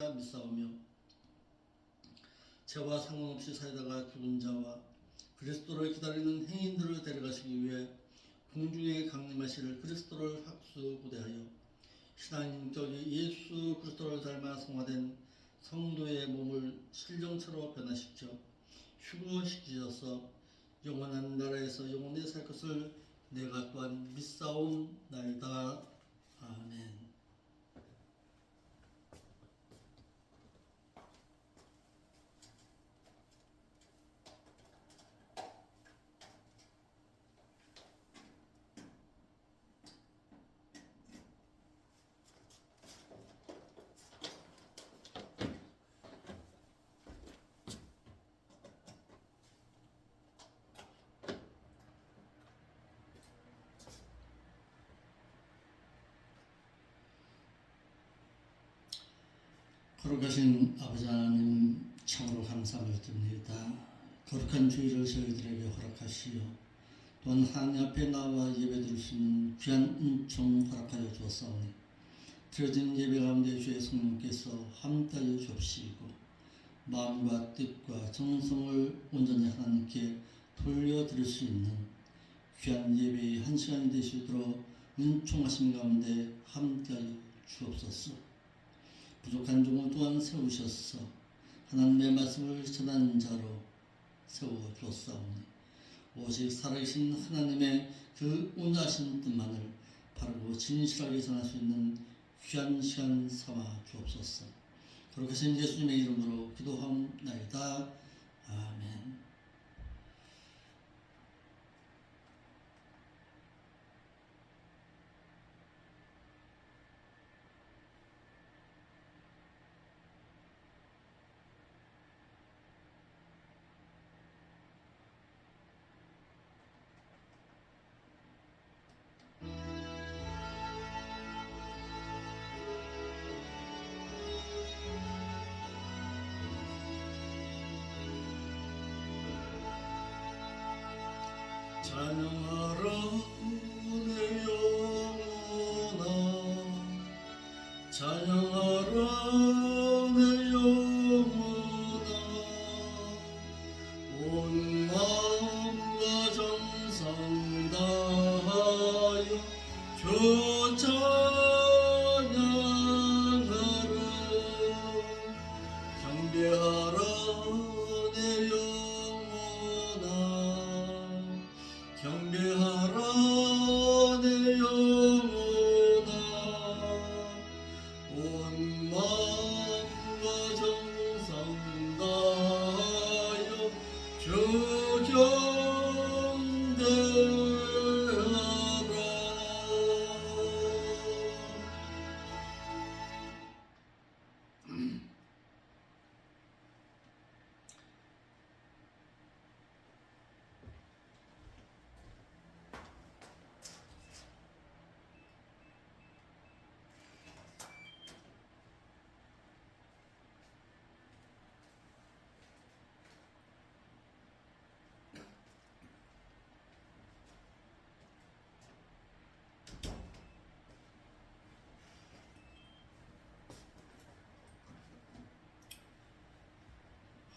믿사오며 죄와 상관없이 살다가 죽은 자와 그리스도를 기다리는 행인들을 데려가시기 위해 공중에 강림하실 그리스도를 학수고대하여 신앙인격이 예수 그리스도를 닮아 성화된 성도의 몸을 실정체로 변화시켜 휴거시키셔서 영원한 나라에서 영원히 살 것을 내가 또한 믿사옵나이다. 아멘. 거룩하신 아버지 하나님, 참으로 감사하며 드립니다. 거룩한 주일을 저희들에게 허락하시어 또한 하나님 앞에 나와 예배드릴 수 있는 귀한 은총 허락하여 주었사오니 드려진 예배 가운데 주의 성령께서 함께하여 주옵시고 마음과 뜻과 정성을 온전히 하나님께 돌려드릴 수 있는 귀한 예배의 한 시간이 되시도록 은총하신 가운데 함께하여 주옵소서. 부족한 종을 또한 세우셔서 하나님의 말씀을 전하는 자로 세워주었사오니 오직 살아계신 하나님의 그 온유하신 뜻만을 바르고 진실하게 전할 수 있는 귀한 시간 삼아 주옵소서. 거룩하신 예수님의 이름으로 기도하옵나이다. 아멘. 찬양하라 내 영혼아, 찬양하라 내 영혼아, 온 마음과 정성 다하여 주 찬양하라. 경배하라 내 영혼아, 경배하라 내 영혼아, 온 마음과 정성 다하여 주 경배하라.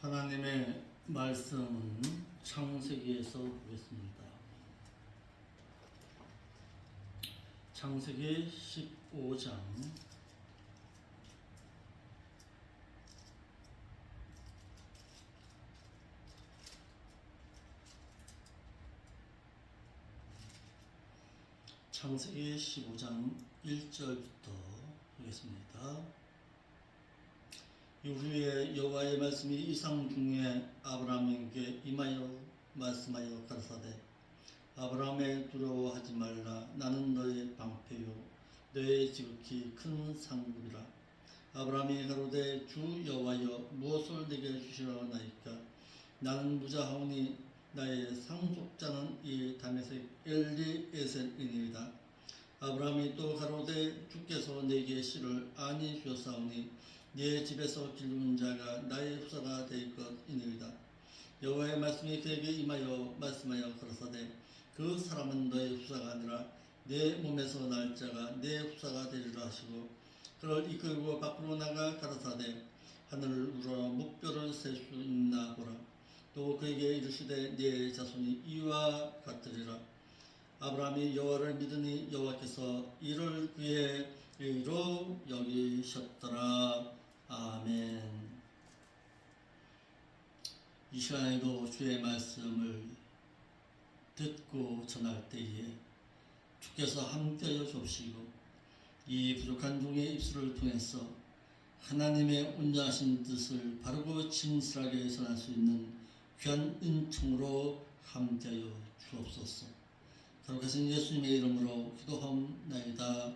하나님의 말씀은 창세기에서 보겠습니다. 창세기 15장 1절부터 보겠습니다. 이후에 여호와의 말씀이 이상 중에 아브라함에게 임하여 말씀하여 가라사대, 아브라함에 두려워하지 말라. 나는 너의 방패요 너의 지극히 큰 상급이라. 아브라함이 가로되 주 여호와여 무엇을 내게 주시려나이까. 나는 무자하오니 나의 상속자는 이 다메섹 엘리에셀이니이다. 아브라함이 또 가로되 주께서 내게 씨를 아니 주었사오니 네 집에서 기르는 자가 나의 후사가 될 것이니이다. 여호와의 말씀이 그에게 임하여 말씀하여 가라사대, 그 사람은 너의 후사가 아니라 내 몸에서 날 자가 내 후사가 되리라 하시고, 그를 이끌고 밖으로 나가 가라사대 하늘을 우러러 목별을 셀 수 있나 보라. 또 그에게 이르시되 네 자손이 이와 같으리라. 아브라함이 여호와를 믿으니 여호와께서 이를 그의 의로 여기셨더라. 아멘. 이 시간에도 주의 말씀을 듣고 전할 때에 주께서 함께하여 주시고 이 부족한 종의 입술을 통해서 하나님의 온전하신 뜻을 바르고 진실하게 전할 수 있는 귀한 은총으로 함께하여 주옵소서. 거룩하신 예수님의 이름으로 기도하옵나이다.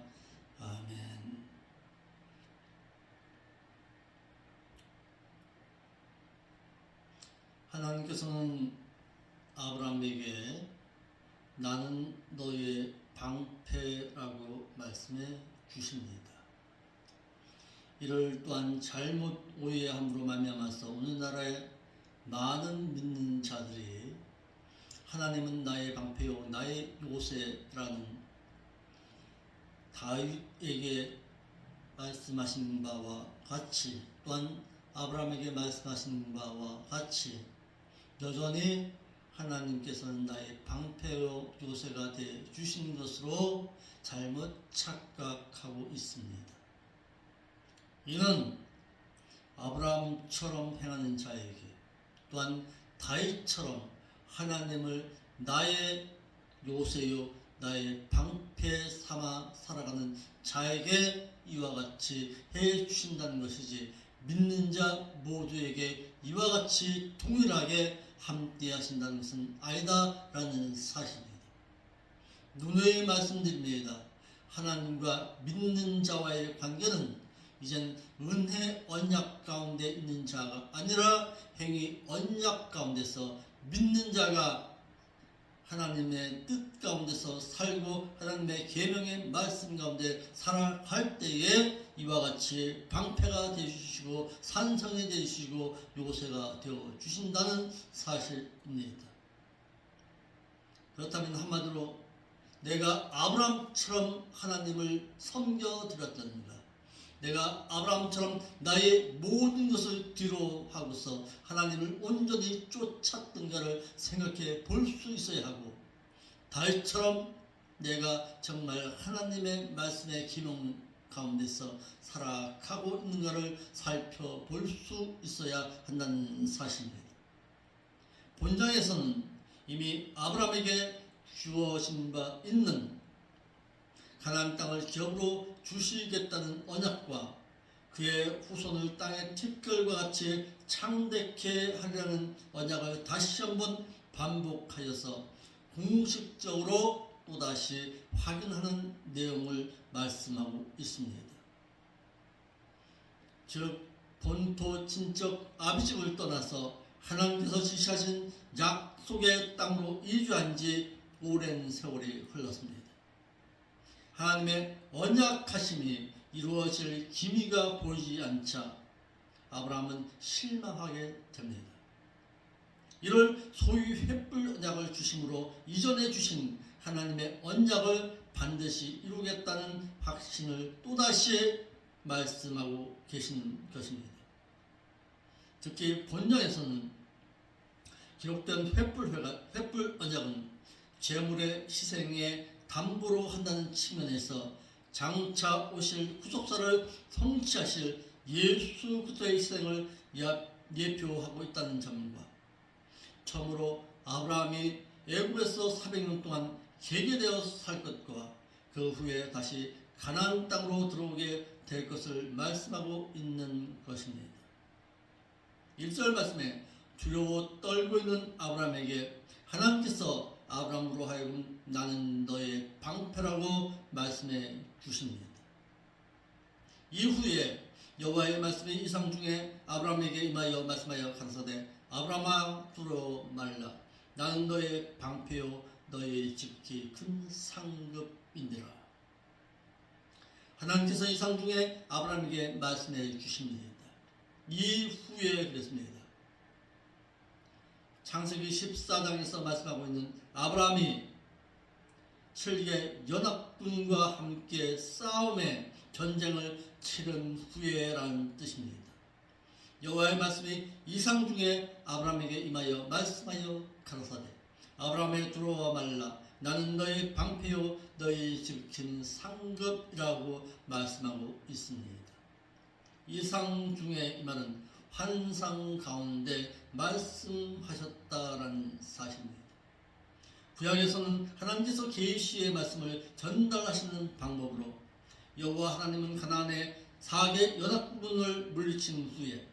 아멘. 하나님께서는 아브라함에게 나는 너의 방패라고 말씀해 주십니다. 이를 또한 잘못 오해함으로 말미암아서 오늘날의 많은 믿는 자들이 하나님은 나의 방패요 나의 요새라는 다윗에게 말씀하신 바와 같이 또한 아브라함에게 말씀하신 바와 같이 여전히 하나님께서는 나의 방패요 요새가 되어 주신 것으로 잘못 착각하고 있습니다. 이는 아브라함처럼 행하는 자에게 또한 다윗처럼 하나님을 나의 요새요 나의 방패 삼아 살아가는 자에게 이와 같이 해 주신다는 것이지 믿는 자 모두에게 이와 같이 동일하게 함께 하신다는 것은 아니다라는 사실입니다. 누누이 말씀드립니다. 하나님과 믿는 자와의 관계는 이젠 은혜 언약 가운데 있는 자가 아니라 행위 언약 가운데서 믿는 자가 하나님의 뜻 가운데서 살고 하나님의 계명의 말씀 가운데 살아갈 때에 이와 같이 방패가 되어주시고 산성이 되어주시고 요새가 되어주신다는 사실입니다. 그렇다면 한마디로 내가 아브라함처럼 하나님을 섬겨드렸던가, 내가 아브라함처럼 나의 모든 것을 뒤로 하고서 하나님을 온전히 쫓았던가를 생각해 볼 수 있어야 하고, 다윗처럼 내가 정말 하나님의 말씀의 기능 가운데서 살아가고 있는가를 살펴볼 수 있어야 한다는 사실입니다. 본장에서는 이미 아브라함에게 주어진 바 있는 가나안 땅을 기업으로 주시겠다는 언약과 그의 후손을 땅의 티끌과 같이 창대케 하려는 언약을 다시 한번 반복하여서 공식적으로 또다시 확인하는 내용을 말씀하고 있습니다. 즉 본토 친척 아비집을 떠나서 하나님께서 지시하신 약속의 땅으로 이주한 지 오랜 세월이 흘렀습니다. 하나님의 언약하심이 이루어질 기미가 보이지 않자 아브라함은 실망하게 됩니다. 이를 소위 횃불 언약을 주심으로 이전에 주신 하나님의 언약을 반드시 이루겠다는 확신을 또다시 말씀하고 계신 것입니다. 특히 본경에서는 기록된 횃불 언약은 제물의 희생에 담보로 한다는 측면에서 장차 오실 구속사를 성취하실 예수 그리스도의 희생을 예표하고 있다는 점과 처음으로 아브라함이 애굽에서 400년 동안 계계되어 살 것과 그 후에 다시 가나안 땅으로 들어오게 될 것을 말씀하고 있는 것입니다. 1절 말씀에 두려워 떨고 있는 아브라함에게 하나님께서 아브라함으로 하여금 나는 너의 방패라고 말씀해 주십니다. 이후에 여호와의 말씀이 이상 중에 아브라함에게 임하여 말씀하여 가라사대 아브라함아 두려워 말라 나는 너의 방패요 너의 지극히 큰 상급이니라. 하나님께서 이상 중에 아브라함에게 말씀해 주십니다. 이후에 그랬습니다. 창세기 14장에서 말씀하고 있는 아브라함이 7개 연합군과 함께 싸움에 전쟁을 7년 후에라는 뜻입니다. 여호와의 말씀이 이상 중에 아브라함에게 임하여 말씀하여 가라사대 아브라함에 들어와 말라 나는 너의 방패요 너의 지키는 상급이라고 말씀하고 있습니다. 이상 중에 임하는 환상 가운데 말씀하셨다라는 사실입니다. 구약에서는 하나님께서 계시의 말씀을 전달하시는 방법으로 여호와 하나님은 가나안의 4개 연합군을 물리친 후에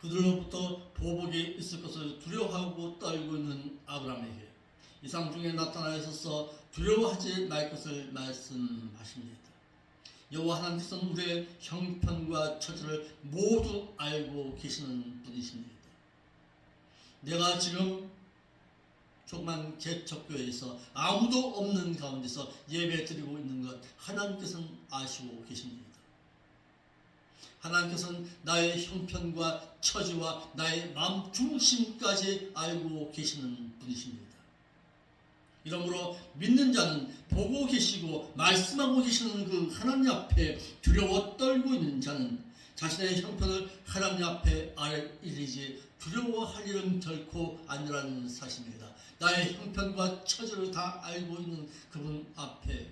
그들로부터 보복이 있을 것을 두려워하고 떨고 있는 아브라함에게 이상 중에 나타나셔서 두려워하지 말 것을 말씀하십니다. 여호와 하나님께서는 우리의 형편과 처지를 모두 알고 계시는 분이십니다. 내가 지금 조그만 개척교회에서 아무도 없는 가운데서 예배 드리고 있는 것 하나님께서는 아시고 계십니다. 하나님께서는 나의 형편과 처지와 나의 마음 중심까지 알고 계시는 분이십니다. 이러므로 믿는 자는 보고 계시고 말씀하고 계시는 그 하나님 앞에 두려워 떨고 있는 자는 자신의 형편을 하나님 앞에 아뢰리지 두려워할 일은 결코 아니라는 사실입니다. 나의 형편과 처지를 다 알고 있는 그분 앞에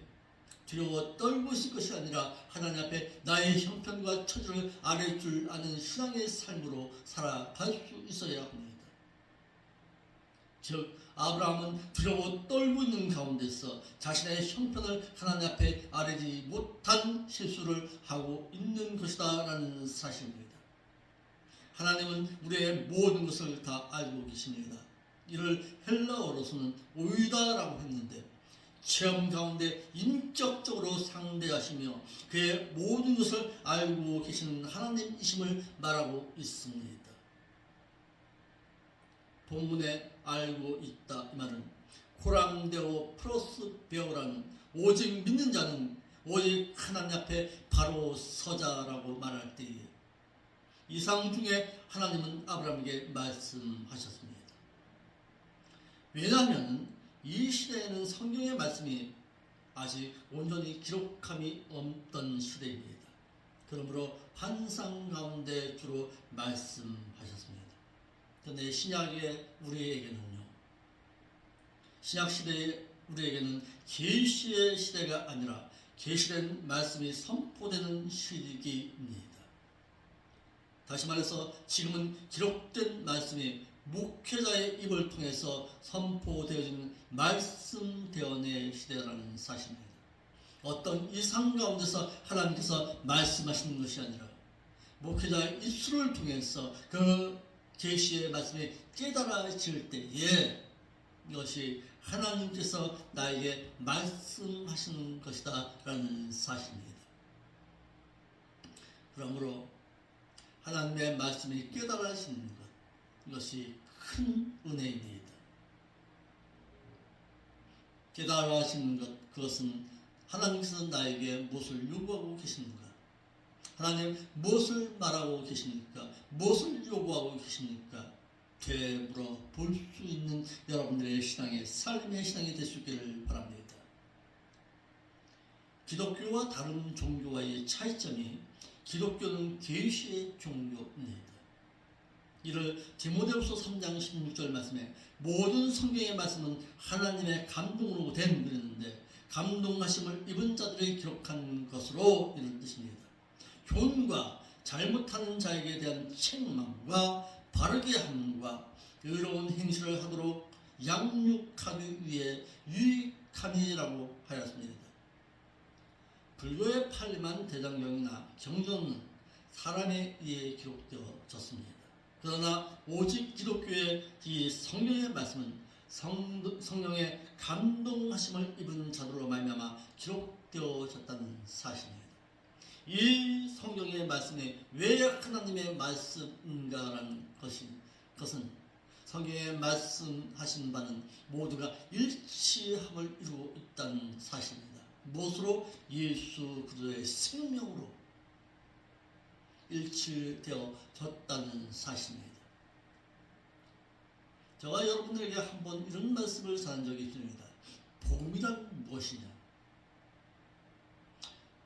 두려워 떨고 있을 것이 아니라 하나님 앞에 나의 형편과 처지를 아뢰 줄 아는 신앙의 삶으로 살아갈 수 있어야 합니다. 즉 아브라함은 두려워 떨고 있는 가운데서 자신의 형편을 하나님 앞에 아뢰지 못한 실수를 하고 있는 것이다 라는 사실입니다. 하나님은 우리의 모든 것을 다 알고 계십니다. 이를 헬라어로서는 오이다라고 했는데 체험 가운데 인격적으로 상대하시며 그의 모든 것을 알고 계시는 하나님이심을 말하고 있습니다. 본문에 알고 있다 이 말은 코람데오 플러스 베오라는 오직 믿는 자는 오직 하나님 앞에 바로 서자라고 말할 때에 이상 중에 하나님은 아브라함에게 말씀하셨습니다. 왜냐하면 이 시대에는 성경의 말씀이 아직 온전히 기록함이 없던 시대입니다. 그러므로 환상 가운데 주로 말씀하셨습니다. 그런데 신약의 우리에게는요, 신약 시대의 우리에게는 계시의 시대가 아니라 계시된 말씀이 선포되는 시기입니다. 다시 말해서 지금은 기록된 말씀이 목회자의 입을 통해서 선포되어지는 말씀대언의 시대라는 사실입니다. 어떤 이상 가운데서 하나님께서 말씀하시는 것이 아니라 목회자의 입술을 통해서 그 계시의 말씀이 깨달아질 때에 이것이 하나님께서 나에게 말씀하시는 것이다 라는 사실입니다. 그러므로 하나님의 말씀이 깨달아지는 것 이것이 큰 은혜입니다. 깨달아지는 것 그것은 하나님께서 나에게 무엇을 요구하고 계십니까? 하나님 무엇을 말하고 계십니까? 무엇을 요구하고 계십니까? 되물어 볼 수 있는 여러분들의 신앙의 삶의 신앙이 될 수 있기를 바랍니다. 기독교와 다른 종교와의 차이점이 기독교는 계시의 종교입니다. 이를 디모데후서 3장 16절 말씀에 모든 성경의 말씀은 하나님의 감동으로 된 글인데 감동하심을 입은 자들이 기록한 것으로 이런 뜻입니다. 교훈과 잘못하는 자에게 대한 책망과 바르게 함과 의로운 행실을 하도록 양육하기 위해 유익함이라고 하였습니다. 불교의 팔리만 대장경이나 경전은 사람에 의해 기록되어졌습니다. 그러나 오직 기독교의 이 성경의 말씀은 성령의 감동하심을 입은 자들로 말미암아 기록되어졌다는 사실입니다. 이 성경의 말씀이 왜 하나님의 말씀인가라는 것은 성경에 말씀하신 바는 모두가 일치함을 이루고 있다는 사실입니다. 무엇으로? 예수 그리스도의 생명으로 일치되어졌다는 사실입니다. 제가 여러분들에게 한번 이런 말씀을 전한 적이 있습니다. 복음이란 무엇이냐?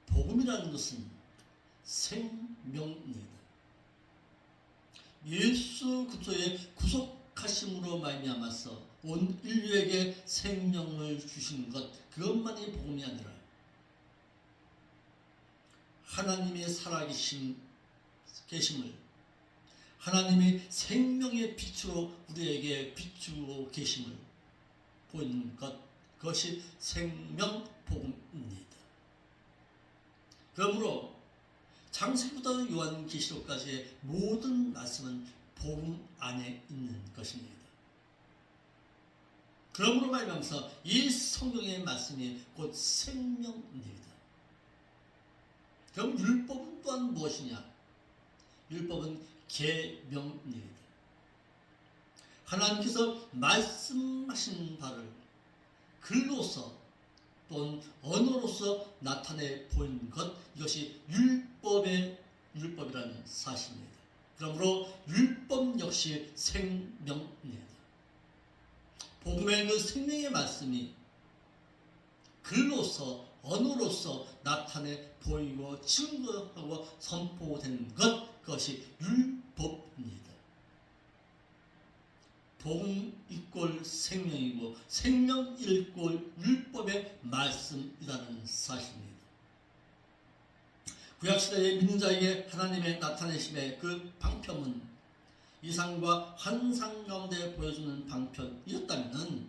복음이라는 것은 생명입니다. 예수 그리스도의 구속하심으로 말미암아서 온 인류에게 생명을 주신 것, 그것만이 복음이 아니라 하나님의 살아계심을, 하나님이 생명의 빛으로 우리에게 비추고 계심을 보이는 것, 그것이 생명 복음입니다. 그러므로 창세기부터 요한계시록까지의 모든 말씀은 복음 안에 있는 것입니다. 그러므로 말하면서 이 성경의 말씀이 곧 생명입니다. 그럼 율법은 또한 무엇이냐? 율법은 계명입니다. 하나님께서 말씀하신 바를 글로서 또는 언어로서 나타내 보이는 것, 이것이 율법이라는 사실입니다. 그러므로 율법 역시 생명입니다. 복음의 그 생명의 말씀이 글로서 언어로서 나타내 보이고 증거하고 선포되는 것, 그것이 율법입니다. 복음 이꼴 생명이고 생명 이꼴 율법의 말씀이라는 사실입니다. 구약시대의 믿는 자에게 하나님의 나타내심의 그 방편은 이상과 환상 가운데 보여주는 방편이었다면,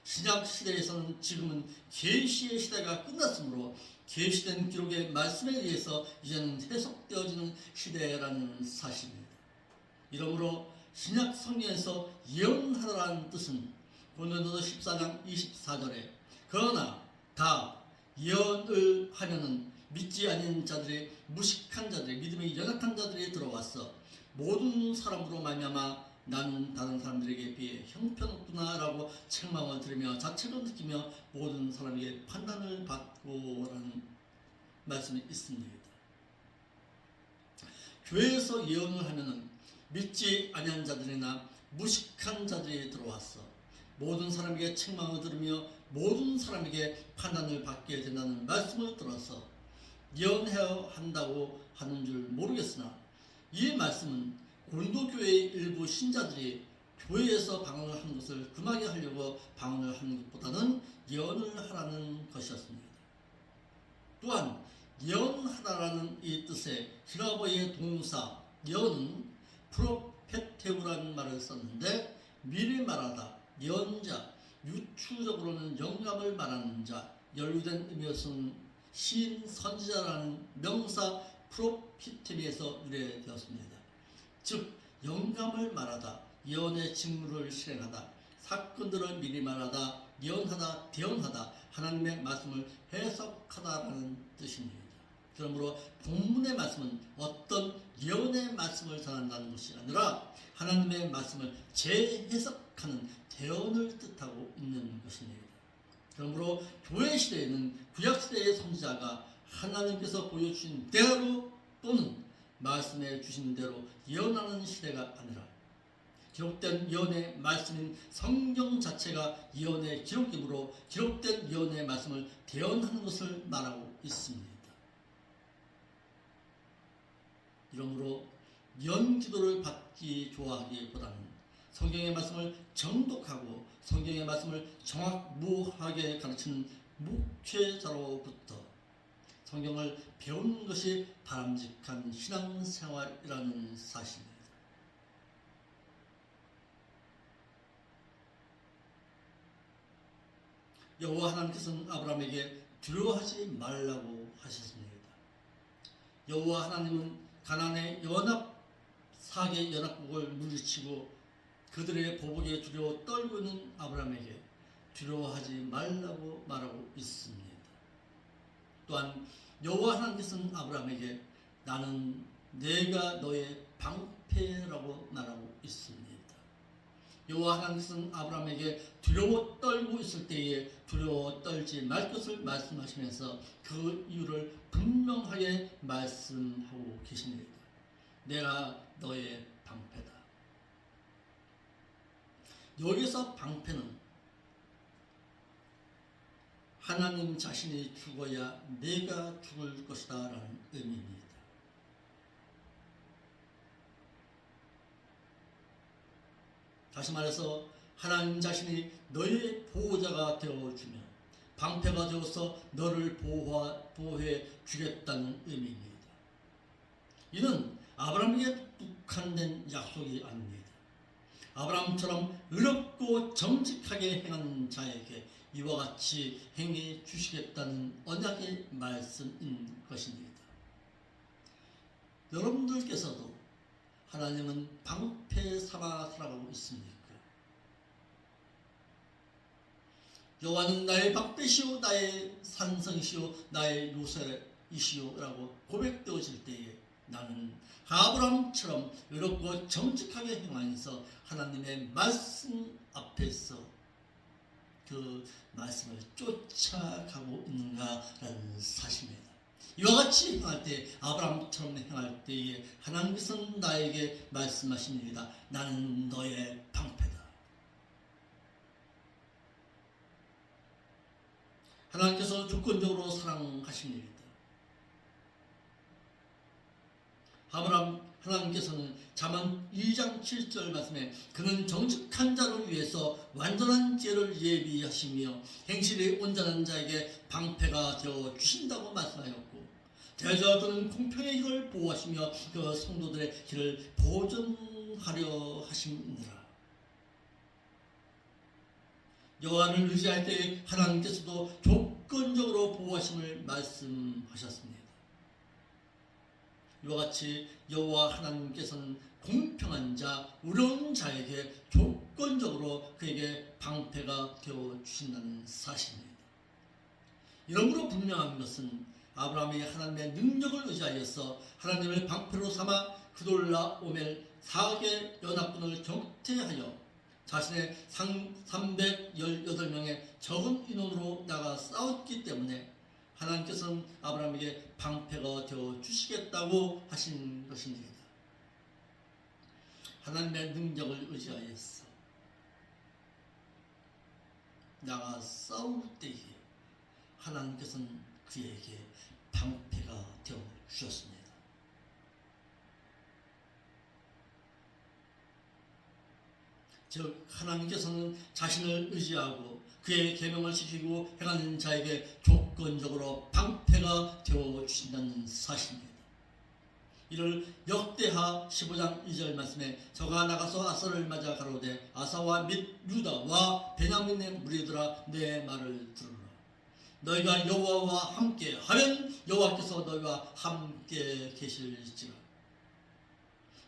신약시대에서는 지금은 계시의 시대가 끝났으므로 계시된 기록의 말씀에 의해서 이제는 해석되어지는 시대라는 사실입니다. 이러므로 신약 성경에서 예언하다라는 뜻은 고린도서 14장 24절에 그러나 다 예언을 하면은 믿지 않는 자들이, 무식한 자들이, 믿음이 연약한 자들이 들어와서 모든 사람으로 말미암아 나는 다른 사람들에게 비해 형편없구나라고 책망을 들으며 자책을 느끼며 모든 사람에게 판단을 받고라는 말씀이 있습니다. 교회에서 예언을 하면은 믿지 아니한 자들이나 무식한 자들이 들어와서 모든 사람에게 책망을 들으며 모든 사람에게 판단을 받게 된다는 말씀을 들어서 예언해야 한다고 하는 줄 모르겠으나, 이 말씀은 고린도 교회의 일부 신자들이 교회에서 방언을 하는 것을 금하게 하려고 방언을 하는 것보다는 예언을 하라는 것이었습니다. 또한 예언하다라는 이 뜻의 히라보의 동사 예언은 프로페테우라는 말을 썼는데, 미리 말하다, 예언자, 유추적으로는 영감을 말하는 자, 연루된 의미에서는 시인, 선지자라는 명사 프로피템에서 유래되었습니다. 즉 영감을 말하다, 예언의 직무를 실행하다, 사건들을 미리 말하다, 예언하다, 대언하다, 하나님의 말씀을 해석하다라는 뜻입니다. 그러므로 본문의 말씀은 어떤 예언의 말씀을 전한다는 것이 아니라 하나님의 말씀을 재해석하는 대언을 뜻하고 있는 것입니다. 그러므로 교회 시대에는 구약 시대의 선지자가 하나님께서 보여주신 대로 또는 말씀해 주신 대로 예언하는 시대가 아니라 기록된 예언의 말씀인 성경 자체가 예언의 기록이므로 기록된 예언의 말씀을 대언하는 것을 말하고 있습니다. 이러므로 연기도를 받기 좋아하기보다는 성경의 말씀을 정독하고 성경의 말씀을 정확무하게 가르치는 목회자로부터 성경을 배우는 것이 바람직한 신앙생활이라는 사실입니다. 여호와 하나님께서는 아브라함에게 두려워하지 말라고 하셨습니다. 여호와 하나님은 가나안의 사개 연합국을 물리치고 그들의 보복에 두려워 떨고 있는 아브라함에게 두려워하지 말라고 말하고 있습니다. 또한 여호와 하나님께서는 아브라함에게 나는 내가 너의 방패라고 말하고 있습니다. 여호와 하나님께서는 아브라함에게 두려워 떨고 있을 때에 두려워 떨지 말 것을 말씀하시면서 그 이유를 분명하게 말씀하고 계십니다. 내가 너의 방패다. 여기서 방패는 하나님 자신이 죽어야 내가 죽을 것이다 라는 의미입니다. 다시 말해서 하나님 자신이 너의 보호자가 되어주며 방패가 되어서 너를 보호해 주겠다는 의미입니다. 이는 아브라함에게 국한된 약속이 아닙니다. 아브라함처럼 의롭고 정직하게 행하는 자에게 이와 같이 행해 주시겠다는 언약의 말씀인 것입니다. 여러분들께서도 하나님은 방패 삼아 살아가고 있습니까? 여호와는 나의 방패시오 나의 산성이시오 나의 요새이시오 라고 고백되어질 때에 나는 아브라함처럼 의롭고 정직하게 행하면서 하나님의 말씀 앞에서 그 말씀을 쫓아가고 있는가라는 사실입니다. 이와 같이 행할 때 아브라함처럼 행할 때에 하나님께서는 나에게 말씀하십니다. 나는 너의 방패다. 하나님께서 조건적으로 사랑하십니다. 하나님께서는 잠언 2장 7절 말씀에 그는 정직한 자를 위해서 완전한 죄를 예비하시며 행실이 온전한 자에게 방패가 되어 주신다고 말씀하였고 대저 그는 공평의 길을 보호하시며 그 성도들의 길을 보존하려 하심이니라. 여호와를 의지할 때 하나님께서도 조건적으로 보호하심을 말씀하셨습니다. 이와 같이 여호와 하나님께서는 공평한 자, 의로운 자에게 조건적으로 그에게 방패가 되어 주신다는 사실입니다. 이러므로 분명한 것은 아브라함이 하나님의 능력을 의지하여서 하나님을 방패로 삼아 그돌라오멜 4개 연합군을 격퇴하여 자신의 318명의 적은 인원으로 나가 싸웠기 때문에 하나님께서는 아브라함에게 방패가 되어 주시겠다고 하신 것입니다. 하나님의 능력을 의지하여서 나가 싸울 때에 하나님께서는 그에게 방패가 되어 주셨습니다. 즉 하나님께서는 자신을 의지하고 그의 계명을 지키고 행하는 자에게 조건적으로 방패가 되어 주신다는 사실입니다. 이를 역대하 15장 2절 말씀에 저가 나가서 아사를 맞아 가로되 아사와 및 유다와 베냐민의 무리들아 내 말을 들으라. 너희가 여호와와 함께 하면 여호와께서 너희와 함께 계실지라.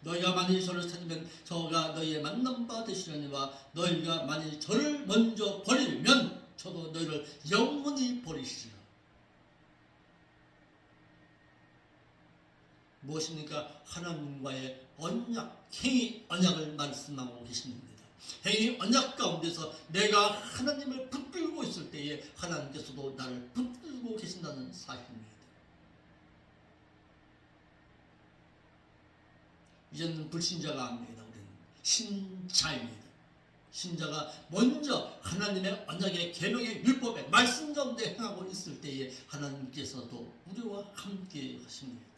너희가 만일 저를 찾으면 저가 너희의 만남바 되시려니와 너희가 만일 저를 먼저 버리면 저도 너희를 영원히 버리시리라. 무엇입니까? 하나님과의 언약, 행위 언약을 말씀하고 계십니다. 행위 언약 가운데서 내가 하나님을 붙들고 있을 때에 하나님께서도 나를 붙들고 계신다는 사실입니다. 이제는 불신자가 아닙니다. 우리는 신자입니다. 신자가 먼저 하나님의 언약의 계명의 율법의 말씀 가운데 행하고 있을 때에 하나님께서도 우리와 함께 하십니다.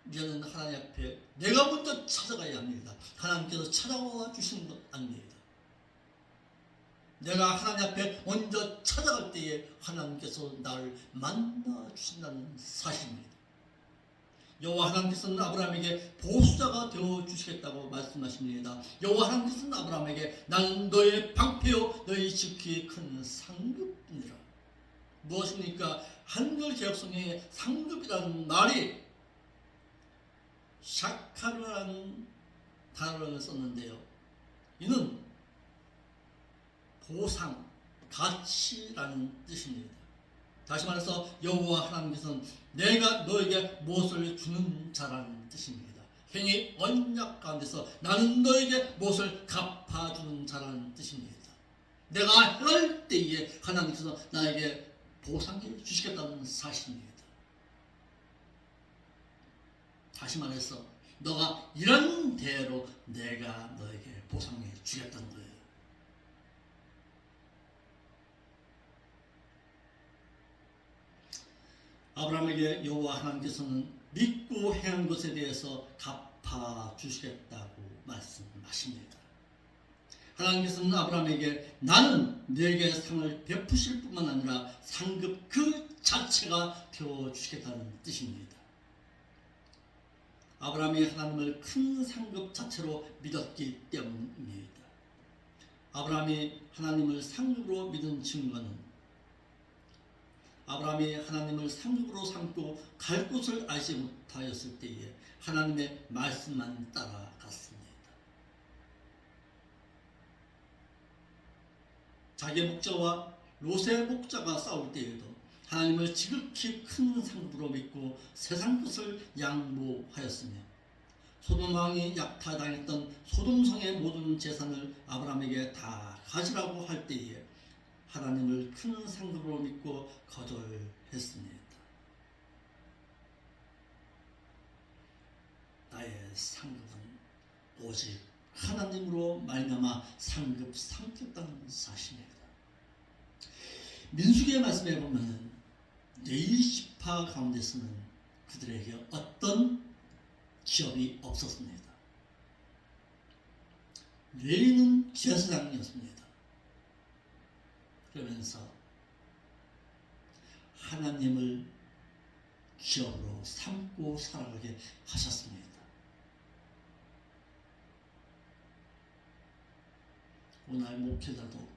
이제는 하나님 앞에 내가 먼저 찾아가야 합니다. 하나님께서 찾아와 주시는 것 아닙니다. 내가 하나님 앞에 먼저 찾아갈 때에 하나님께서 나를 만나 주신다는 사실입니다. 여호와 하나님께서는 아브라함에게 보수자가 되어 주시겠다고 말씀하십니다. 여호와 하나님께서는 아브라함에게 나는 너의 방패요 너희 지키기에 큰 상급이니라. 무엇입니까? 한글 개혁성경에 상급이라는 말이 샤카르라는 단어를 썼는데요. 이는 보상, 가치라는 뜻입니다. 다시 말해서 여호와 하나님께서는 내가 너에게 무엇을 주는 자라는 뜻입니다. 행위 언약 가운데서 나는 너에게 무엇을 갚아주는 자라는 뜻입니다. 내가 행할 때에 하나님께서 나에게 보상해 주시겠다는 사실입니다. 다시 말해서 너가 이런 대로 내가 너에게 보상해 주겠다는 거예요. 아브라함에게 여호와 하나님께서는 믿고 행한 것에 대해서 갚아 주시겠다고 말씀하십니다. 하나님께서는 아브라함에게 나는 네게 상을 베푸실 뿐만 아니라 상급 그 자체가 되어 주시겠다는 뜻입니다. 아브라함이 하나님을 큰 상급 자체로 믿었기 때문입니다. 아브라함이 하나님을 상급으로 믿은 증거는 아브라함이 하나님을 상급으로 삼고 갈 곳을 알지 못하였을 때에 하나님의 말씀만 따라갔습니다. 자기의 목자와 롯의 목자가 싸울 때에도 하나님을 지극히 큰 상급으로 믿고 세상 것을 양보하였으며 소돔 왕이 약탈당했던 소돔성의 모든 재산을 아브라함에게 다 가지라고 할 때에 하나님을 큰 상급으로 믿고 거절했습니다. 나의 상급은 오직 하나님으로 말미암아 상급 삼켰다는 사실입니다. 민수기의 말씀에 보면은 레위 지파 가운데서는 그들에게 어떤 기업이 없었습니다. 레위는 제사장이었습니다. 그러면서 하나님을 기업으로 삼고 살아가게 하셨습니다. 오늘 목회자도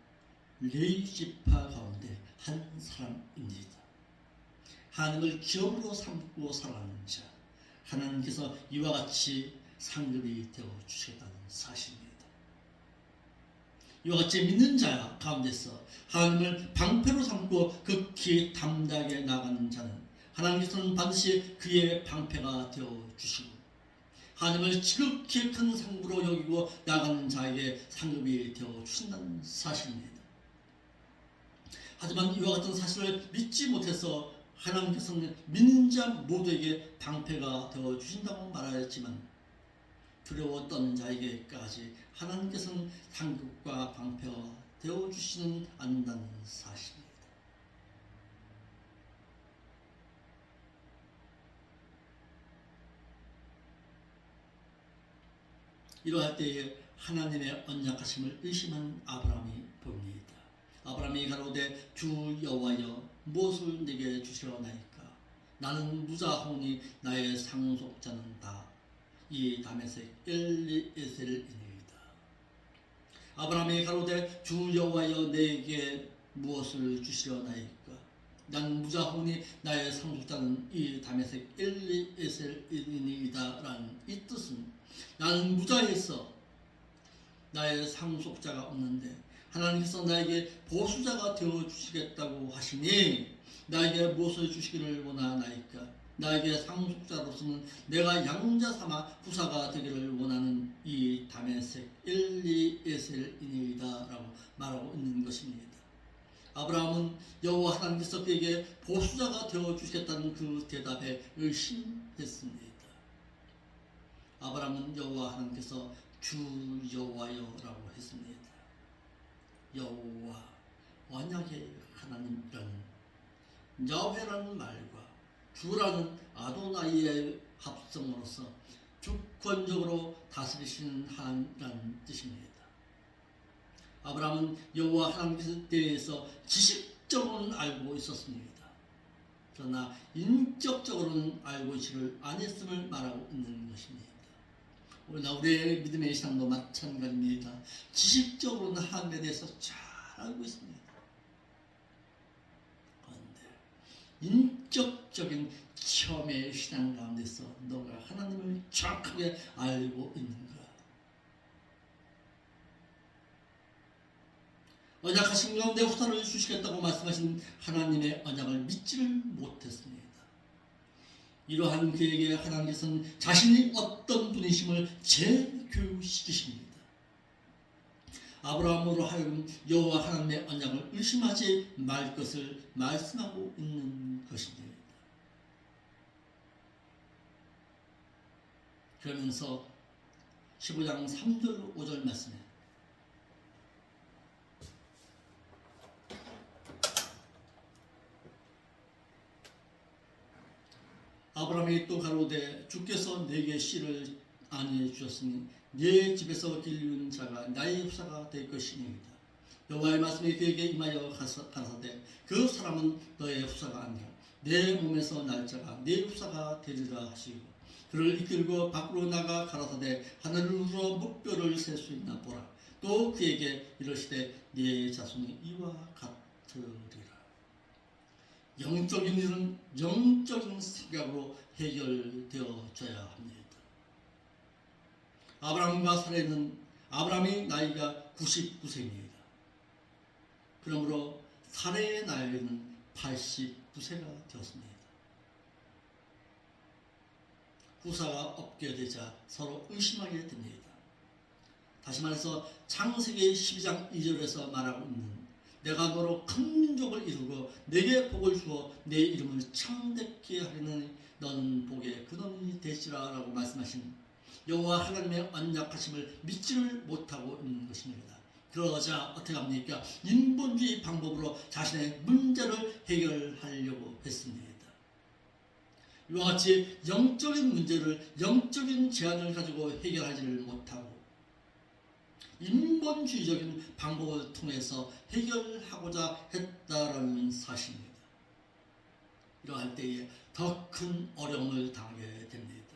레위 지파 가운데 한 사람입니다. 하나님을 기업으로 삼고 살아가는 자, 하나님께서 이와 같이 상급이 되어 주시겠다는 사실입니다. 이와 같이 믿는 자 가운데서 하나님을 방패로 삼고 극히 담대하게 나가는 자는 하나님께서는 반드시 그의 방패가 되어 주시고 하나님을 지극히 큰 상급으로 여기고 나가는 자에게 상급이 되어 주신다는 사실입니다. 하지만 이와 같은 사실을 믿지 못해서 하나님께서는 믿는 자 모두에게 방패가 되어 주신다고 말하였지만 두려워 떠는 자에게까지 하나님께서는 상급과 방패가 되어 주시는 않는다는 사실입니다. 이러할 때에 하나님의 언약하심을 의심한 아브라함이 봅니다. 아브라함이 가로되 주 여호와여 무엇을 내게 주시려나이까? 나는 무자하오니 나의 상속자는 다 이 다메섹 엘리에셀이니이다. 아브라함이 가로되 주 여호와여 내게 무엇을 주시려나이까? 나는 무자하오니 나의 상속자는 이 다메섹 엘리에셀이니이다 라는 이 뜻은 나는 무자해서 나의 상속자가 없는데 하나님께서 나에게 보수자가 되어주시겠다고 하시니 나에게 무엇을 주시기를 원하나이까? 나에게 상속자로서는 내가 양자 삼아 후사가 되기를 원하는 이 다메섹 엘리에셀이니이다 라고 말하고 있는 것입니다. 아브라함은 여호와 하나님께서 그에게 보수자가 되어주시겠다는 그 대답에 의심했습니다. 아브라함은 여호와 하나님께서 주 여호와여라고 했습니다. 여호와 언약의 하나님이라는 야훼라는 말과 주라는 아도나이의 합성으로서 주권적으로 다스리시는 하나님이라는 뜻입니다. 아브라함은 여호와 하나님께 대해서 지식적으로는 알고 있었습니다. 그러나 인격적으로는 알고 있지를 않았음을 말하고 있는 것입니다. 오늘 우리의 믿음의 신앙도 마찬가지입니다. 지식적으로는 하나님에 대해서 잘 알고 있습니다. 인격적인 체험의 신앙 가운데서 너가 하나님을 정확하게 알고 있는가? 언약하신 가운데 후사를 주시겠다고 말씀하신 하나님의 언약을 믿지를 못했습니다. 이러한 그에게 하나님께서는 자신이 어떤 분이심을 재교시키십니다. 아브라함으로 하여금 여호와 하나님의 언약을 의심하지 말 것을 말씀하고 있는 것입니다. 그러면서 15장 3절 5절 말씀에 아브라함이 또 가로되 주께서 내게 씨를 안위해 주셨으니 네 집에서 길리운 자가 나의 후사가 될 것이니이다. 여호와의 말씀이 그에게 임하여 가라사대 그 사람은 너의 후사가 아니라 내 몸에서 날 자가 네 후사가 되리라 하시고 그를 이끌고 밖으로 나가 가라사대 하늘으로 묵뼈를 셀 수 있나 보라. 또 그에게 이르시되 네 자손이 이와 같으리라. 영적인 일은 영적인 생각으로 해결되어져야 합니다. 아브라함과 사례는 아브라함의 나이가 99세입니다. 그러므로 사례의 나이는 89세가 되었습니다. 후사가 없게 되자 서로 의심하게 됩니다. 다시 말해서 창세기 12장 2절에서 말하고 있는 내가 너로 큰 민족을 이루고 내게 복을 주어 내 이름을 창대케 하리니 너는 복의 근원이 되시라 라고 말씀하신 여호와 하나님의 언약하심을 믿지를 못하고 있는 것입니다. 그러자 어떻게 합니까? 인본주의 방법으로 자신의 문제를 해결하려고 했습니다. 이와 같이 영적인 문제를 영적인 제안을 가지고 해결하지를 못하고 인본주의적인 방법을 통해서 해결하고자 했다라는 사실입니다. 이러할 때에 더 큰 어려움을 당하게 됩니다.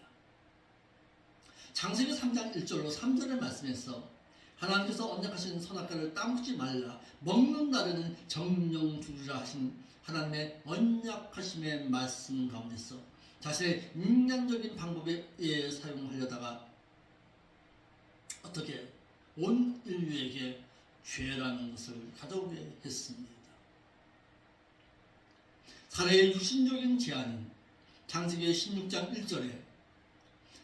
창세기 3장 1절로 3절의 말씀에서 하나님께서 언약하신 선악과를 따먹지 말라 먹는 날에는 정령 죽으리라 하신 하나님의 언약하심의 말씀 가운데서 자신의 인간적인 방법에 사용하려다가 어떻게 온 인류에게 죄라는 것을 가져오게 했습니다. 사례의 유신적인 제안은 창세기 16장 1절에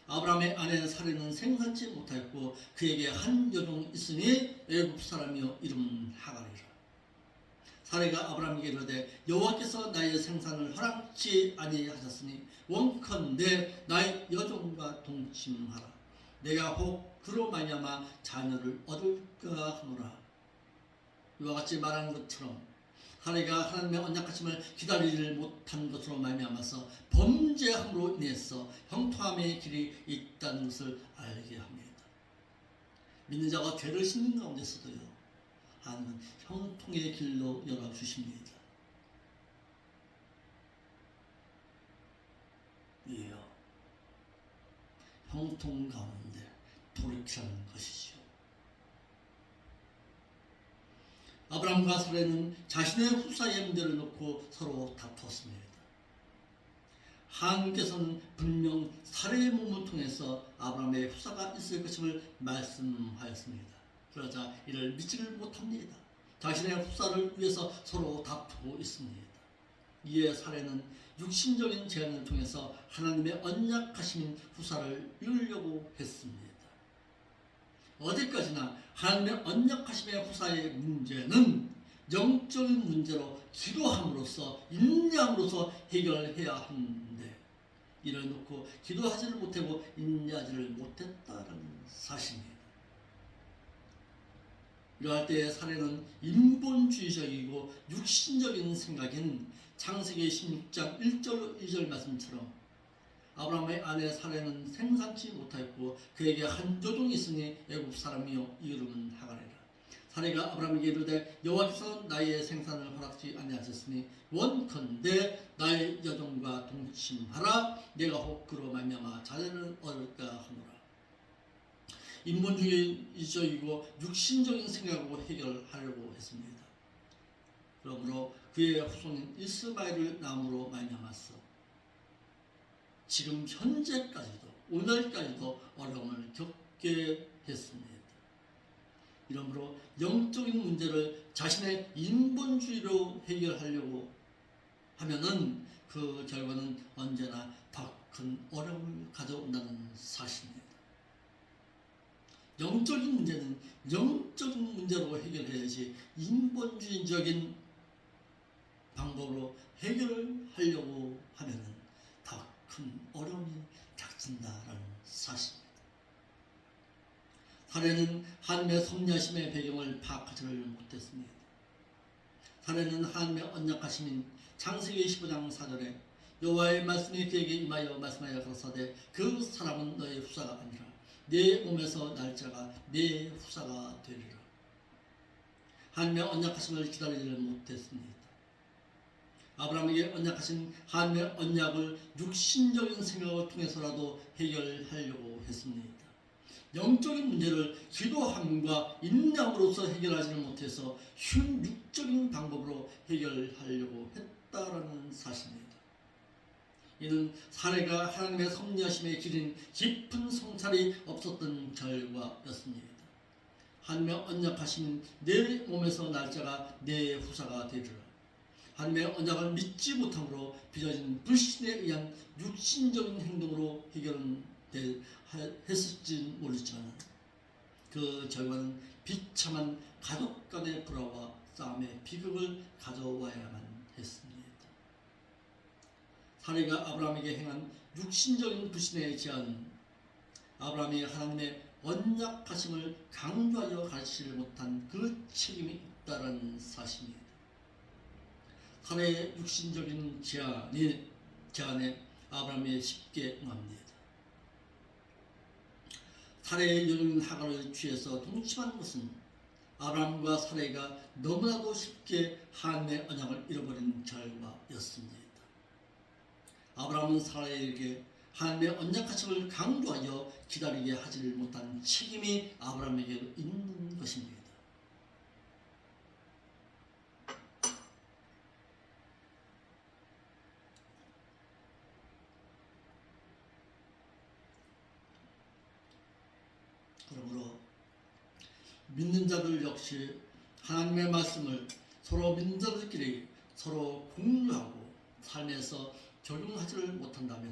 아브라함의 아내 사례는 생산치 못하였고 그에게 한 여종 있으니 애굽 사람이요 이름은 하갈이라. 사례가 아브라함에게 이르되 여호와께서 나의 생산을 허락지 아니하셨으니 원컨대 나의 여종과 동침하라. 내가 혹 그로 말미암아 자녀를 얻을까 하노라. 이와 같이 말하는 것처럼 사례가 하나님의 언약하심을 기다리지 못한 것으로 말미암아서 범죄함으로 인해서 형통함의 길이 있다는 것을 알게 합니다. 믿는 자가 죄를 씻는 가운데서도요 하나님은 형통의 길로 열어주십니다. 이에요. 형통 가운데 돌이키라는 것이죠. 아브라함과 사례는 자신의 후사의 문제를 놓고 서로 다투었습니다. 하나님께서는 분명 사례의 몸을 통해서 아브라함의 후사가 있을 것임을 말씀하였습니다. 그러자 이를 믿지를 못합니다. 자신의 후사를 위해서 서로 다투고 있습니다. 이에 사례는 육신적인 제안을 통해서 하나님의 언약하신 후사를 이루려고 했습니다. 어디까지나 하나님의 언약하심의 후사의 문제는 영적인 문제로 기도함으로써 인내함으로써 해결해야 하는데 이를 놓고 기도하지를 못하고 인내하지를 못했다는 사실입니다. 이러할 때의 사례는 인본주의적이고 육신적인 생각인 창세기 16장 1절 2절 말씀처럼 아브라함의 아내 사례는 생산치 못하였고 그에게 한 여종이 있으니 애굽 사람이요 이름은 하갈이라. 사례가 아브라함에게 이르되 여호와께서 나의 생산을 허락지 아니하셨으니 원컨대 나의 여종과 동침하라. 내가 혹 그로 말미암아 자녀를 얻을까 하노라. 인본주의적이고 육신적인 생각으로 해결하려고 했습니다. 그러므로 그의 후손인 이스마엘을 낳음으로 말미암았어 지금 현재까지도 오늘까지도 어려움을 겪게 했습니다. 이러므로 영적인 문제를 자신의 인본주의로 해결하려고 하면은 그 결과는 언제나 더 큰 어려움을 가져온다는 사실입니다. 영적인 문제는 영적인 문제로 해결해야지 인본주의적인 방법으로 해결하려고 하면은 더 큰 어려움이 닥친다라는 사실입니다. 사례는 하나님의 섭리하심의 배경을 파악하지를 못했습니다. 사례는 하나님의 언약하심인 창세기 15장 4절에 여호와의 말씀이 그에게 임하여 말씀하여 가라사대 그 사람은 너의 후사가 아니라 내 몸에서 날 자가 내 후사가 되리라. 하나님의 언약하심을 기다리지 못했습니다. 아브라함에게 언약하신 하나님의 언약을 육신적인 생각을 통해서라도 해결하려고 했습니다. 영적인 문제를 기도함과 인내함으로써 해결하지는 못해서 쉬운 육적인 방법으로 해결하려고 했다라는 사실입니다. 이는 사례가 하나님의 섭리하심의 길인 깊은 성찰이 없었던 결과였습니다. 하나님의 언약하신 내 몸에서 날짜가 내 후사가 되리라. 하나님의 언약을 믿지 못함으로 빚어진 불신에 의한 육신적인 행동으로 해결은 했을지 모르지만 그 결과는 비참한 가족 간의 불화와 싸움의 비극을 가져와야만 했습니다. 사례가 아브라함에게 행한 육신적인 불신의 제안은 아브라함이 하나님의 언약하심을 강조하여 가르치지 못한 그 책임이 있다는 사실입니다. 사례의 육신적인 제안에 아브라함이 쉽게 응합니다. 사례의 여인 하갈을 취해서 동침한 것은 아브라함과 사례가 너무나도 쉽게 하나님의 언약을 잃어버린 결과였습니다. 아브라함은 사례에게 하나님의 언약하심을 강조하여 기다리게 하지 못한 책임이 아브라함에게 있는 것입니다. 그러므로 믿는 자들 역시 하나님의 말씀을 서로 믿는 자들끼리 서로 공유하고 삶에서 적용하지를 못한다면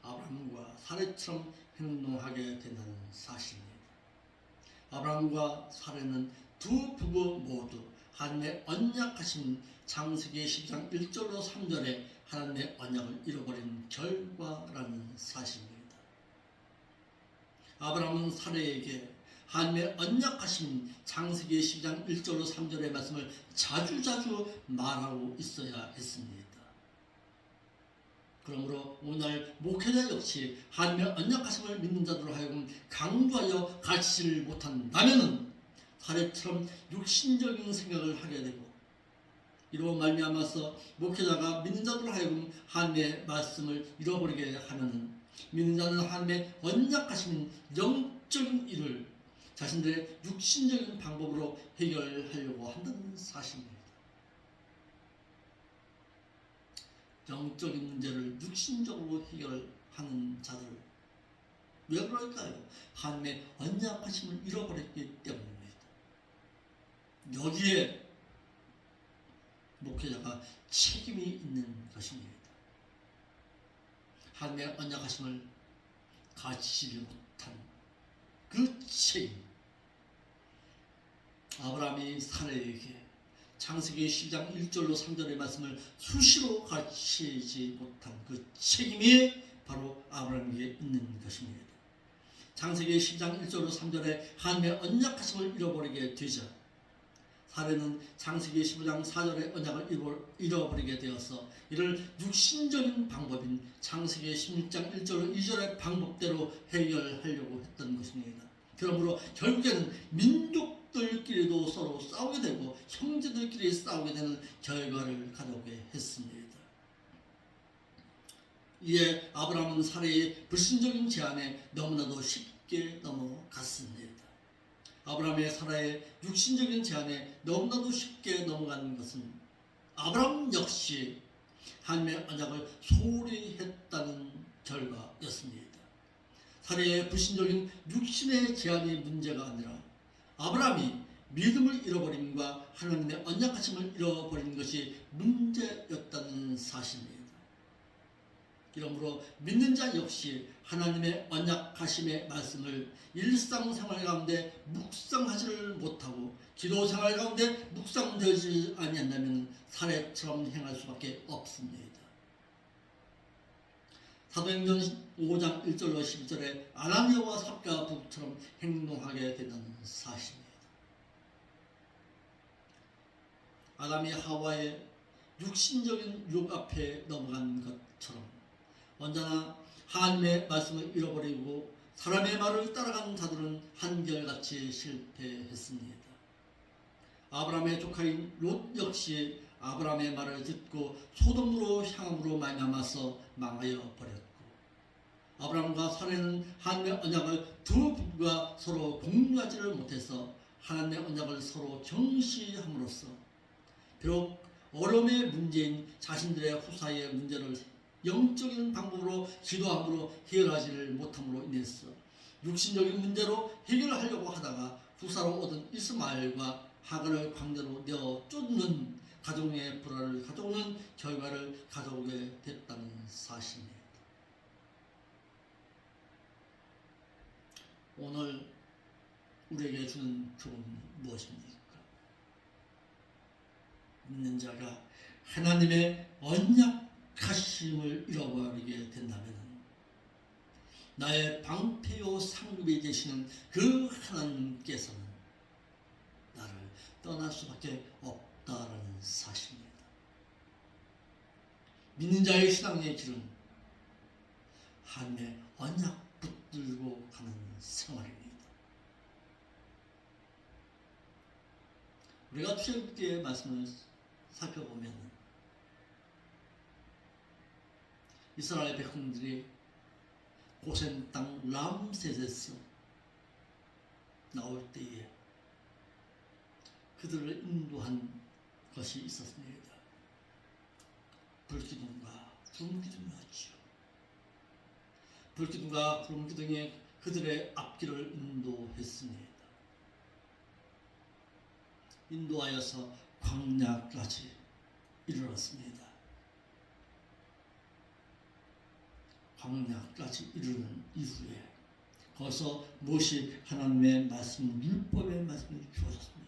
아브라함과 사례처럼 행동하게 된다는 사실입니다. 아브라함과 사례는 두 부부 모두 하나님의 언약하신 창세기 12장 1절로 3절에 하나님의 언약을 잃어버린 결과라는 사실입니다. 아브라함은 사례에게 하나님의 언약하신 창세기 12장 1절로 3절의 말씀을 자주자주 말하고 있어야 했습니다. 그러므로 오늘 목회자 역시 하나님의 언약하심을 믿는 자들로 하여금 강조하여 가르치지를 못한다면 사례처럼 육신적인 생각을 하게 되고 이로 말미암아서 목회자가 믿는 자들로 하여금 하나님의 말씀을 잃어버리게 하면 믿는 자는 하나님의 언약하신 영적인 일을 자신들의 육신적인 방법으로 해결하려고 한다는 사실입니다. 영적인 문제를 육신적으로 해결하는 자들, 왜 그럴까요? 하나님의 언약하심을 잃어버렸기 때문입니다. 여기에 목회자가 책임이 있는 것입니다. 하나님의 언약하심을 가르치지 못한 그 책임. 아브라함이 사례에게 창세기 12장 1절로 3절의 말씀을 수시로 가르치지 못한 그 책임이 바로 아브라함에게 있는 것입니다. 창세기 12장 1절로 3절에 하나님의 언약하심을 잃어버리게 되자 사례는 창세기 15장 4절의 언약을 잃어버리게 되어서 이를 육신적인 방법인 창세기 16장 1절로 2절의 방법대로 해결하려고 했던 것입니다. 그러므로 결국에는 민족들끼리도 서로 싸우게 되고 형제들끼리 싸우게 되는 결과를 가져오게 했습니다. 이에 아브라함은 사례의 불신적인 제안에 너무나도 쉽게 넘어갔습니다. 아브라함의 사라의 육신적인 제안에 너무나도 쉽게 넘어가는 것은 아브라함 역시 하나님의 언약을 소홀히 했다는 결과였습니다. 사라의 불신적인 육신의 제안이 문제가 아니라 아브라함이 믿음을 잃어버림과 하나님의 언약하심을 잃어버린 것이 문제였다는 사실입니다. 이러므로 믿는 자 역시 하나님의 언약하심의 말씀을 일상생활 가운데 묵상하지를 못하고 기도생활 가운데 묵상되지 아니한다면 사례처럼 행할 수밖에 없습니다. 사도행전 5장 1절로 12절에 아나니아와 삽과 부부처럼 행동하게 된다는 사실입니다. 아담이 하와의 육신적인 유혹 앞에 넘어간 것 언제나 하나님의 말씀을 잃어버리고 사람의 말을 따라간 자들은 한결같이 실패했습니다. 아브라함의 조카인 롯 역시 아브라함의 말을 듣고 소돔으로 향함으로 말미암아서 망하여 버렸고, 아브라함과 사라는 하나님의 언약을 두 부부가 서로 공유하지를 못해서 하나님의 언약을 서로 경시함으로써 비록 어려움의 문제인 자신들의 후사의 문제를 영적인 방법으로 기도함으로 해결하지를 못함으로 인해서 육신적인 문제로 해결하려고 하다가 후사로 얻은 이스마엘과 하갈을 광야로 내어 쫓는 가정의 불화를 가져오는 결과를 가져오게 됐다는 사실입니다. 오늘 우리에게 주는 교훈은 무엇입니까? 믿는 자가 하나님의 언약하심을 잃어버리게 된다면 나의 방패요 상급이 되시는 그 하나님께서는 나를 떠날 수밖에 없다라는 사실입니다. 믿는 자의 신앙의 길은 하나님의 언약 붙들고 가는 생활입니다. 우리가 출애굽기의 말씀을 살펴보면 이스라엘 백성들이 고센 땅 람세스에서 나올 때에 그들을 인도한 것이 있었습니다. 불기둥과 구름기둥이었지요. 불기둥과 구름기둥이 그들의 앞길을 인도했습니다. 인도하여서 광야까지 이르렀습니다. 광야까지 이르는 이후에 거기서 모시 하나님의 말씀, 율법의 말씀이 주어졌습니다.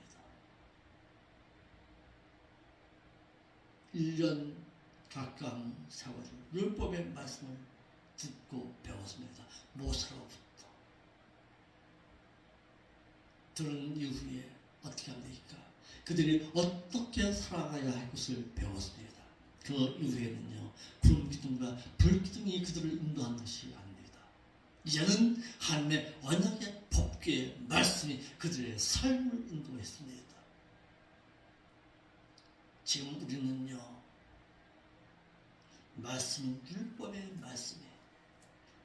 1년 가까운 세월을 율법의 말씀을 듣고 배웠습니다. 모세로부터. 들은 이후에 어떻게 합니까? 그들이 어떻게 살아가야 할 것을 배웠습니다. 그 이후에는요, 구름기둥과 불기둥이 그들을 인도하는 것이 아닙니다. 이제는 하나님의 언약의 법궤의 말씀이 그들의 삶을 인도했습니다. 지금 우리는요, 말씀, 율법의 말씀이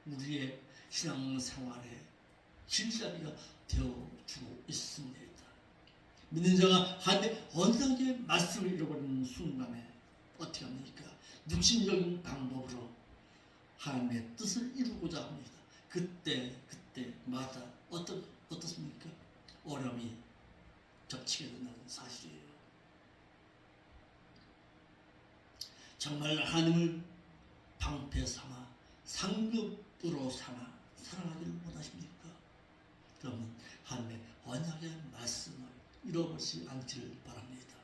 우리의 신앙생활의 길잡이가 되어주고 있습니다. 믿는 자가 하나님의 언약의 말씀을 잃어버리는 순간에 어떻게 합니까? 육신적인 방법으로 하나님의 뜻을 이루고자 합니다. 그때마다 어떻습니까? 어려움이 겹치게 된다는 사실이에요. 정말 하나님을 방패 삼아 상급으로 삼아 살아가기를 원하십니까? 그러면 하나님의 언약의 말씀을 잃어버리지 않기를 바랍니다.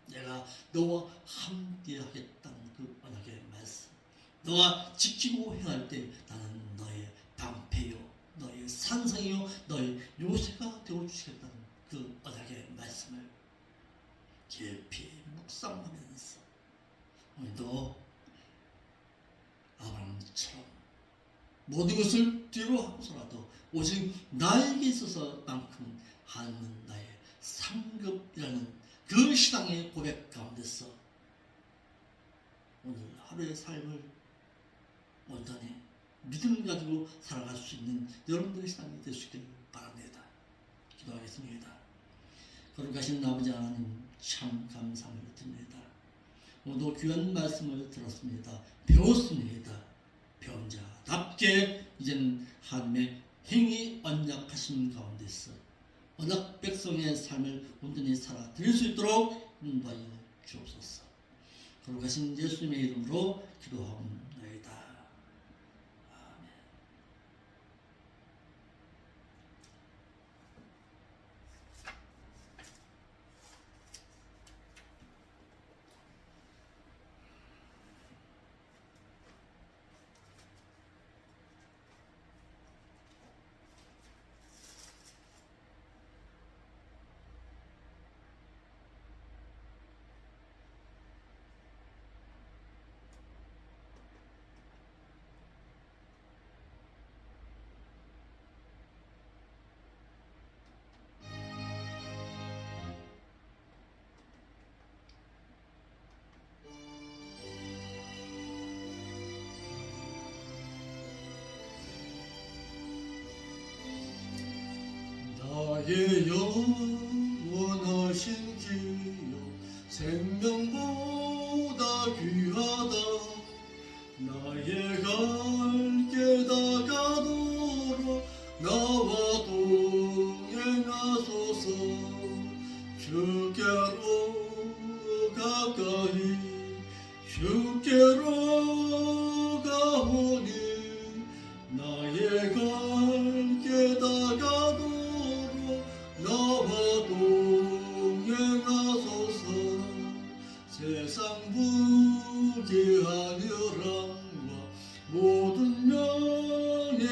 내가 너와 함께 하겠다는 그 언약의 말씀, 너가 지키고 행할 때 나는 너의 방패요, 너의 산성이요, 너의 요새가 되어주시겠다는 그 언약의 말씀을 깊이 묵상하면서 오늘도 아브라함처럼 모든 것을 뒤로 하고서라도 오직 나에게 있어서만큼은 하나님은 나의 상급이라는 그 신앙의 고백 가운데서 오늘 하루의 삶을 온전히 믿음 가지고 살아갈 수 있는 여러분들의 신앙이 되시길 바랍니다. 기도하겠습니다. 거룩하신 아버지 하나님, 참 감사를 드립니다. 오늘도 귀한 말씀을 들었습니다. 배웠습니다. 배운 자답게 이제는 하나님의 행위 언약하신 가운데서 언약 백성의 삶을 온전히 살아 드릴 수 있도록 인도하여 주옵소서. 거룩하신 예수님의 이름으로 기도하옵나이다. 아멘.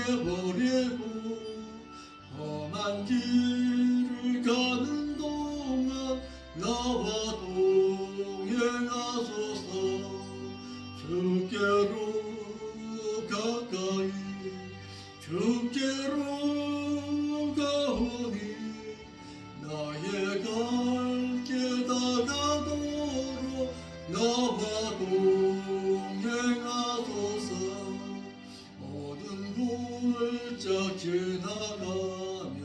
내버리고 험한 길을 가는 동안 나와 동행하소서. 주께로 가까이 주께로 가오니 나의 갈 길 다가도록 나와 동행하소서. 모든 골짜 지나가며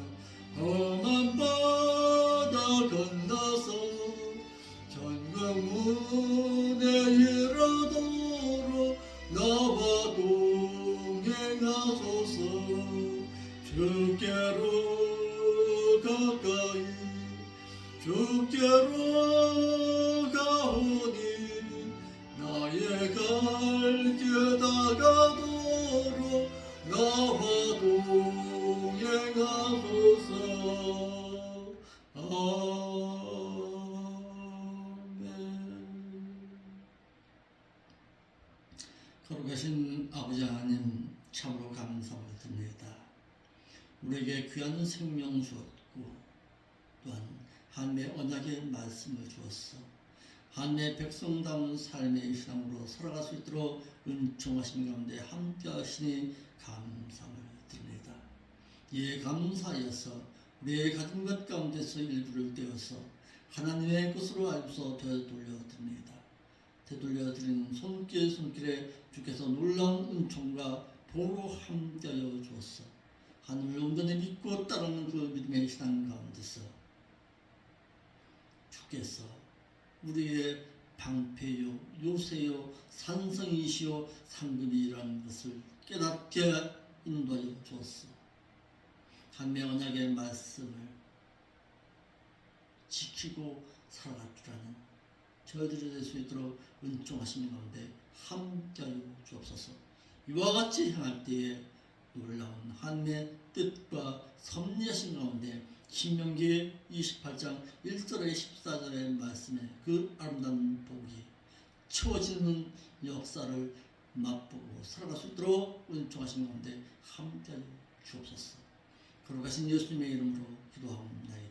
험한 바다 건너서 전경문에 이르도록 나와 동행하소서. 주께로 가까이 주께로 가오니 나의 갈 길 다가도록 나와 동행하소서. 아멘. 거룩하신 아버지 하나님, 참으로 감사를 드립니다. 우리에게 귀한 생명 주었고 또한 하나님의 언약의 말씀을 주었어 하나님의 백성다운 삶의 신앙으로 살아갈 수 있도록 은총하신 가운데 함께 하시니 감사를 드립니다. 이에 감사하여서 우리의 가진 것 가운데서 일부를 떼어서 하나님의 것으로 알고서 되돌려드립니다. 되돌려드린 손길에 주께서 놀라운 은총과 보로 함께하여 주었어 하늘을 온전히 믿고 따르는 그 믿음의 신앙 가운데서 주께서 우리의 방패요 요새요 산성이시요 상급이라는 것을 깨닫게 인도하여 주었어. 하나님의 언약의 말씀을 지키고 살아갈 줄 아는 저희들이 될 수 있도록 은총하시는 가운데 함께하여 주옵소서. 이와 같이 향할 때에 놀라운 하나님의 뜻과 섭리하신 가운데 신명기 28장 1절에 14절의 말씀에 그 아름다운 복이 채워지는 역사를 맛보고 살아갈 수 있도록 은총하신 가운데 함께하여 주옵소서. 거룩하신 예수님의 이름으로 기도합니다.